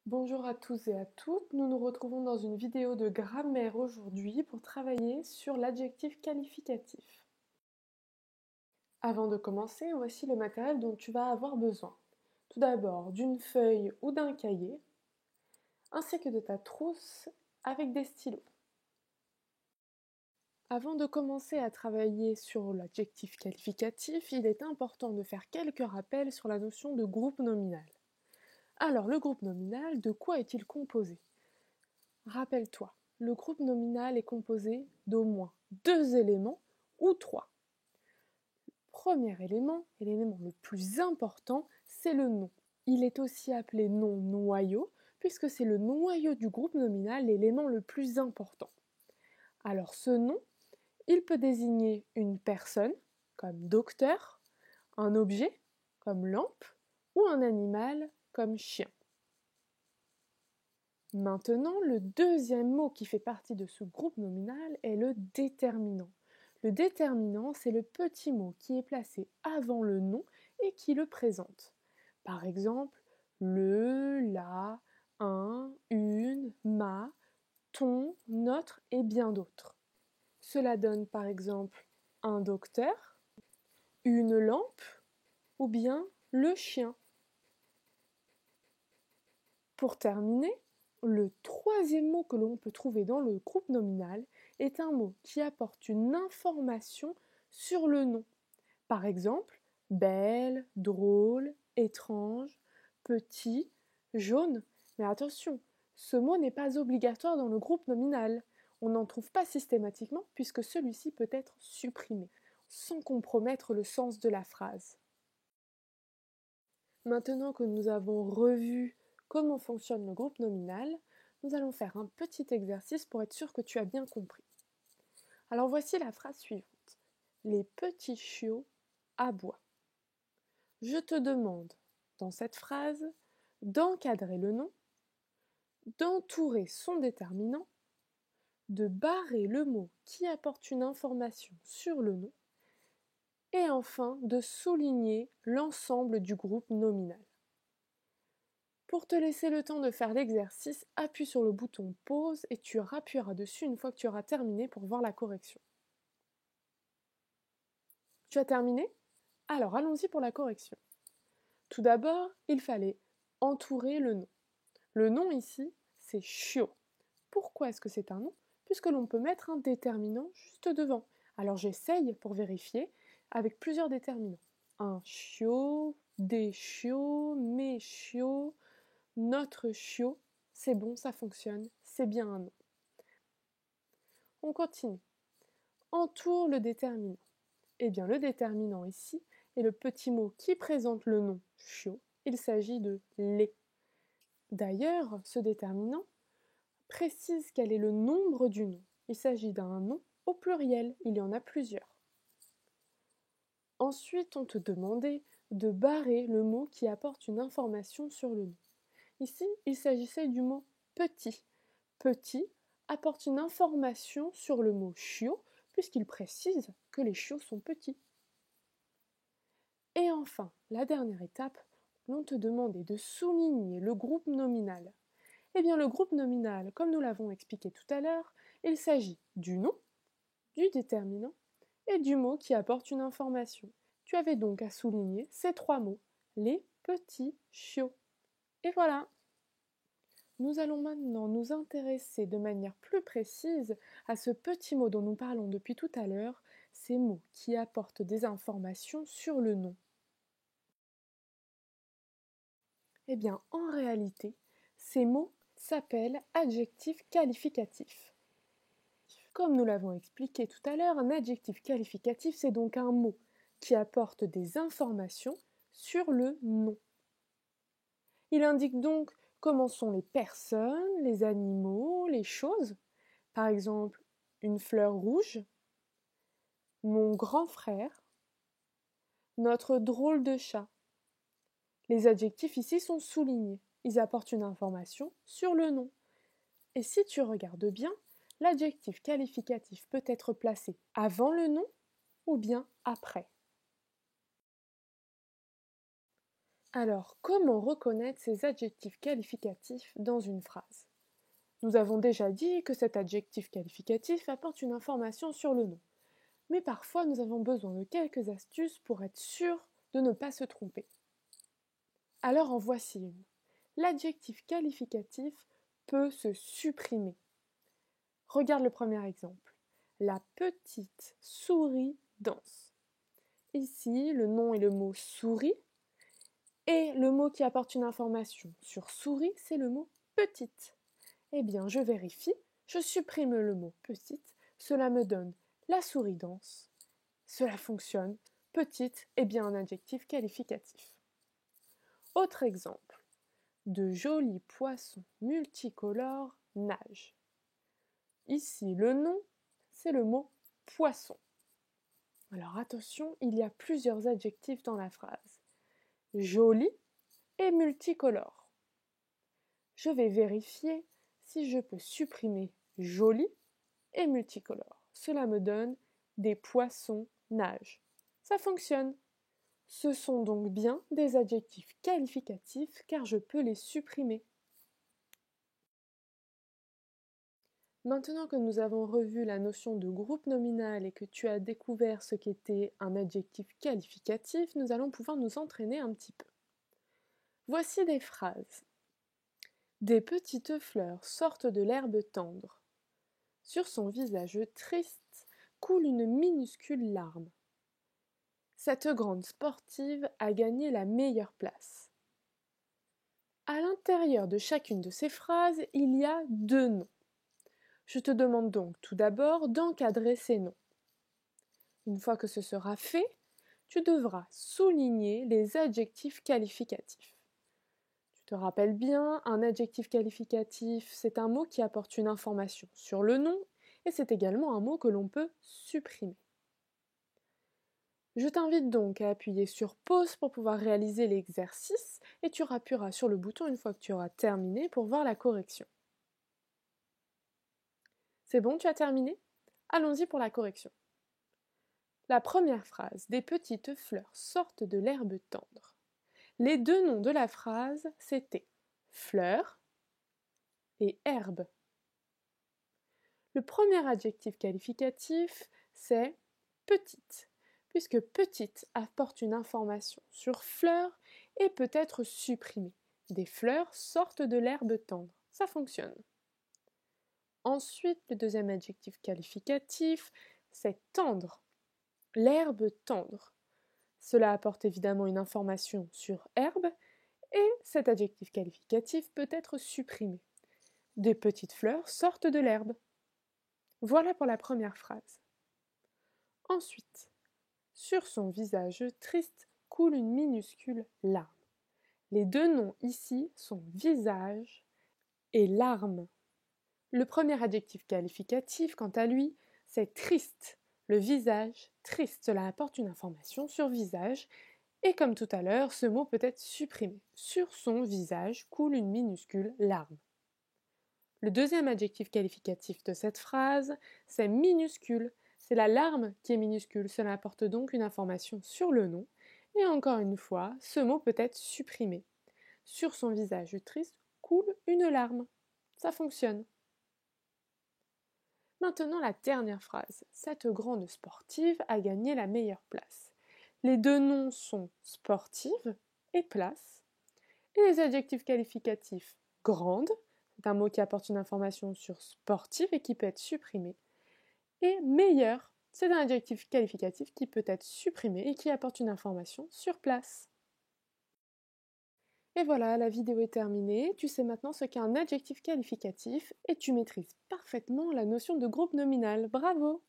Bonjour à tous et à toutes, nous nous retrouvons dans une vidéo de grammaire aujourd'hui pour travailler sur l'adjectif qualificatif. Avant de commencer, voici le matériel dont tu vas avoir besoin. Tout d'abord d'une feuille ou d'un cahier, ainsi que de ta trousse avec des stylos. Avant de commencer à travailler sur l'adjectif qualificatif, il est important de faire quelques rappels sur la notion de groupe nominal. Alors, le groupe nominal, de quoi est-il composé ? Rappelle-toi, le groupe nominal est composé d'au moins 2 éléments ou 3. Premier élément, et l'élément le plus important, c'est le nom. Il est aussi appelé nom noyau, puisque c'est le noyau du groupe nominal l'élément le plus important. Alors ce nom, il peut désigner une personne, comme docteur, un objet, comme lampe, ou un animal, comme chien. Maintenant, le deuxième mot qui fait partie de ce groupe nominal est le déterminant. Le déterminant, c'est le petit mot qui est placé avant le nom et qui le présente. Par exemple, le, la, un, une, ma, ton, notre et bien d'autres. Cela donne par exemple un docteur, une lampe ou bien le chien. Pour terminer, le troisième mot que l'on peut trouver dans le groupe nominal est un mot qui apporte une information sur le nom. Par exemple, belle, drôle, étrange, petit, jaune. Mais attention, ce mot n'est pas obligatoire dans le groupe nominal. On n'en trouve pas systématiquement puisque celui-ci peut être supprimé, sans compromettre le sens de la phrase. Maintenant que nous avons revu comment fonctionne le groupe nominal, nous allons faire un petit exercice pour être sûr que tu as bien compris. Alors voici la phrase suivante. Les petits chiots aboient. Je te demande, dans cette phrase, d'encadrer le nom, d'entourer son déterminant, de barrer le mot qui apporte une information sur le nom, et enfin de souligner l'ensemble du groupe nominal. Pour te laisser le temps de faire l'exercice, appuie sur le bouton pause et tu appuieras dessus une fois que tu auras terminé pour voir la correction. Tu as terminé ? Alors allons-y pour la correction. Tout d'abord, il fallait entourer le nom. Le nom ici, c'est chiot. Pourquoi est-ce que c'est un nom ? Puisque l'on peut mettre un déterminant juste devant. Alors j'essaye pour vérifier avec plusieurs déterminants. Un chiot, des chiots, mes chiots, notre chiot, c'est bon, ça fonctionne, c'est bien un nom. On continue. Entoure le déterminant. Eh bien, le déterminant ici est le petit mot qui présente le nom chiot. Il s'agit de les. D'ailleurs, ce déterminant précise quel est le nombre du nom. Il s'agit d'un nom au pluriel, il y en a plusieurs. Ensuite, on te demandait de barrer le mot qui apporte une information sur le nom. Ici, il s'agissait du mot petit. Petit apporte une information sur le mot chiot, puisqu'il précise que les chiots sont petits. Et enfin, la dernière étape, l'on te demandait de souligner le groupe nominal. Eh bien, le groupe nominal, comme nous l'avons expliqué tout à l'heure, il s'agit du nom, du déterminant et du mot qui apporte une information. Tu avais donc à souligner ces 3 mots, les petits chiots. Et voilà! Nous allons maintenant nous intéresser de manière plus précise à ce petit mot dont nous parlons depuis tout à l'heure, ces mots qui apportent des informations sur le nom. Eh bien, en réalité, ces mots s'appellent adjectifs qualificatifs. Comme nous l'avons expliqué tout à l'heure, un adjectif qualificatif, c'est donc un mot qui apporte des informations sur le nom. Il indique donc comment sont les personnes, les animaux, les choses. Par exemple, une fleur rouge, mon grand frère, notre drôle de chat. Les adjectifs ici sont soulignés. Ils apportent une information sur le nom. Et si tu regardes bien, l'adjectif qualificatif peut être placé avant le nom ou bien après. Alors, comment reconnaître ces adjectifs qualificatifs dans une phrase? Nous avons déjà dit que cet adjectif qualificatif apporte une information sur le nom. Mais parfois, nous avons besoin de quelques astuces pour être sûr de ne pas se tromper. Alors en voici une. L'adjectif qualificatif peut se supprimer. Regarde le premier exemple. La petite souris danse. Ici, le nom est le mot souris et le mot qui apporte une information sur souris, c'est le mot petite. Eh bien, je vérifie, je supprime le mot petite, cela me donne la souris danse. Cela fonctionne, petite est bien un adjectif qualificatif. Autre exemple, de jolis poissons multicolores nagent. Ici, le nom, c'est le mot poisson. Alors attention, il y a plusieurs adjectifs dans la phrase. Joli et multicolore. Je vais vérifier si je peux supprimer joli et multicolore. Cela me donne des poissons nagent. Ça fonctionne. Ce sont donc bien des adjectifs qualificatifs car je peux les supprimer. Maintenant que nous avons revu la notion de groupe nominal et que tu as découvert ce qu'était un adjectif qualificatif, nous allons pouvoir nous entraîner un petit peu. Voici des phrases. Des petites fleurs sortent de l'herbe tendre. Sur son visage triste coule une minuscule larme. Cette grande sportive a gagné la meilleure place. À l'intérieur de chacune de ces phrases, il y a deux noms. Je te demande donc tout d'abord d'encadrer ces noms. Une fois que ce sera fait, tu devras souligner les adjectifs qualificatifs. Tu te rappelles bien, un adjectif qualificatif, c'est un mot qui apporte une information sur le nom et c'est également un mot que l'on peut supprimer. Je t'invite donc à appuyer sur pause pour pouvoir réaliser l'exercice et tu appuieras sur le bouton une fois que tu auras terminé pour voir la correction. C'est bon, tu as terminé? Allons-y pour la correction. La première phrase, des petites fleurs sortent de l'herbe tendre. Les deux noms de la phrase, c'était fleur et herbe. Le premier adjectif qualificatif, c'est petite, puisque petite apporte une information sur fleur et peut être supprimée. Des fleurs sortent de l'herbe tendre. Ça fonctionne. Ensuite, le deuxième adjectif qualificatif, c'est tendre. L'herbe tendre. Cela apporte évidemment une information sur herbe et cet adjectif qualificatif peut être supprimé. Des petites fleurs sortent de l'herbe. Voilà pour la première phrase. Ensuite, sur son visage triste coule une minuscule larme. Les deux noms ici sont visage et larme. Le premier adjectif qualificatif, quant à lui, c'est triste. Le visage, triste, cela apporte une information sur visage, et comme tout à l'heure, ce mot peut être supprimé. Sur son visage coule une minuscule larme. Le deuxième adjectif qualificatif de cette phrase, c'est minuscule. C'est la larme qui est minuscule, cela apporte donc une information sur le nom, et encore une fois, ce mot peut être supprimé. Sur son visage triste coule une larme. Ça fonctionne. Maintenant la dernière phrase. Cette grande sportive a gagné la meilleure place. Les deux noms sont sportive et place. Et les adjectifs qualificatifs grande, c'est un mot qui apporte une information sur sportive et qui peut être supprimé. Et meilleure, c'est un adjectif qualificatif qui peut être supprimé et qui apporte une information sur place. Et voilà, la vidéo est terminée. Tu sais maintenant ce qu'est un adjectif qualificatif et tu maîtrises parfaitement la notion de groupe nominal. Bravo!